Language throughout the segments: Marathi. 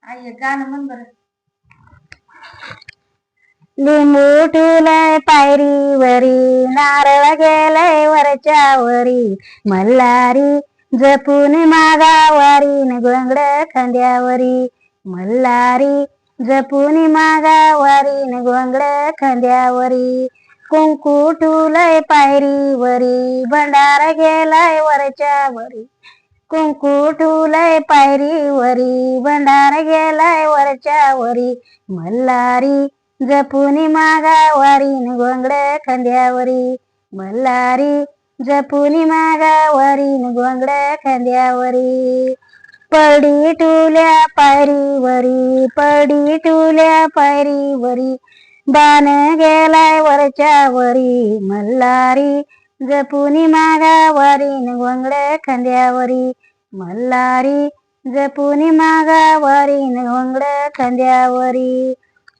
आई गाणं म्हण बरं. लिंबू ठुलय पायरीवरी, नारळ गेलय वरच्यावरी, मल्हारी जपून मागावारी न गोंगड खांद्यावरी, मल्हारी जपून मागावारी न गोंगड खांद्यावरी, कुंकू ठुलय पायरीवरी, भंडार गेलाय वरच्यावरी, कुंकू ठुलय पायरीवरी, भंडार गेलाय वरच्यावरी, मल्हारी जपून मागावारी न गोंगड खांद्यावरी, मल्हारी जपून मागावारी न गोंगड खांद्यावरी, पडी ठुल्या पायरीवरी, पडी ठुल्या पायरीवरी, बाण गेलाय वरच्यावरी, मल्हारी जपून मागावारी न गोंगड खांद्यावरी, मल्हारी जपून मागावारी न गोंगड खांद्यावरी,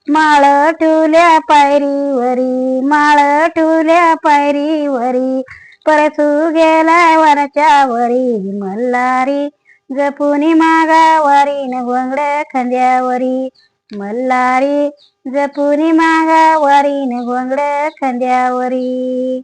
माळ ठुल्या पायरीवरी, माळ ठुल्या पायरीवरी, परसू गेलाय वरच्यावरी, मल्हारी जपून मागावारी न गोंगड खांद्यावरी, मल्हारी जपून मागावारी न गोंगड खांद्यावरी,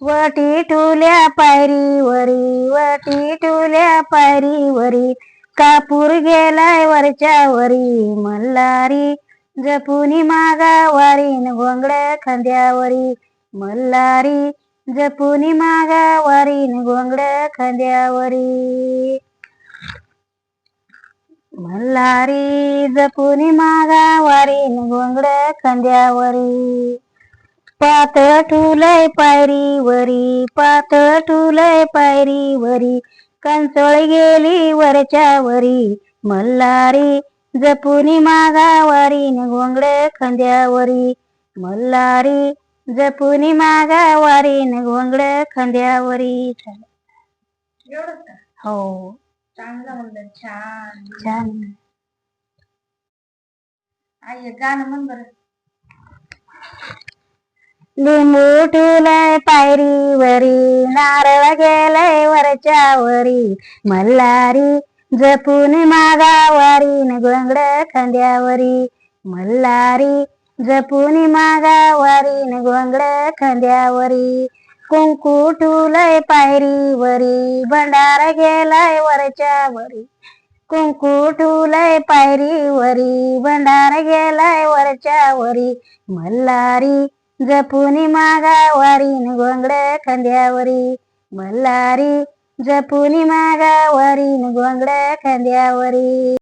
वटी ठुल्या पायरीवरी, वटी ठुल्या पायरीवरी, कापूर गेलाय वरच्यावरी, मल्हारी जपून मागावारी न गोंगड खांद्यावरी, मल्हारी जपून मागावारी न गोंगड खांद्यावरी, मल्हारी जपून मागावारी न गोंगड खांद्यावरी, पातळ ठुलय पायरीवरी, पातळ ठुलय पायरीवरी, कंसोळ गेली वरच्यावरी, मल्हारी जपून मागावारी न गोंगड खांद्यावरी, मल्हारी जपून मागावारी न गोंगड खांद्यावरी. एवढंच का? हो, चांगलं म्हणलं. छान छान. आई गाणं म्हण बरं. लिंबू ठुलय पायरीवरी, नारळ गेलय वरच्यावरी, मल्हारी जपून मागावारी न गोंगड खांद्यावरी, मल्हारी जपून मागावारी न गोंगड खांद्यावरी, कुंकू ठुलय पायरीवरी, भंडार गेलाय वरच्यावरी, कुंकू ठुलय पायरीवरी, भंडार गेलाय वरच्यावरी, मल्हारी जपून मागावारी न गोंगड खांद्यावरी, मल्हारी जपून मागावारी न गोंगड खांद्यावरी.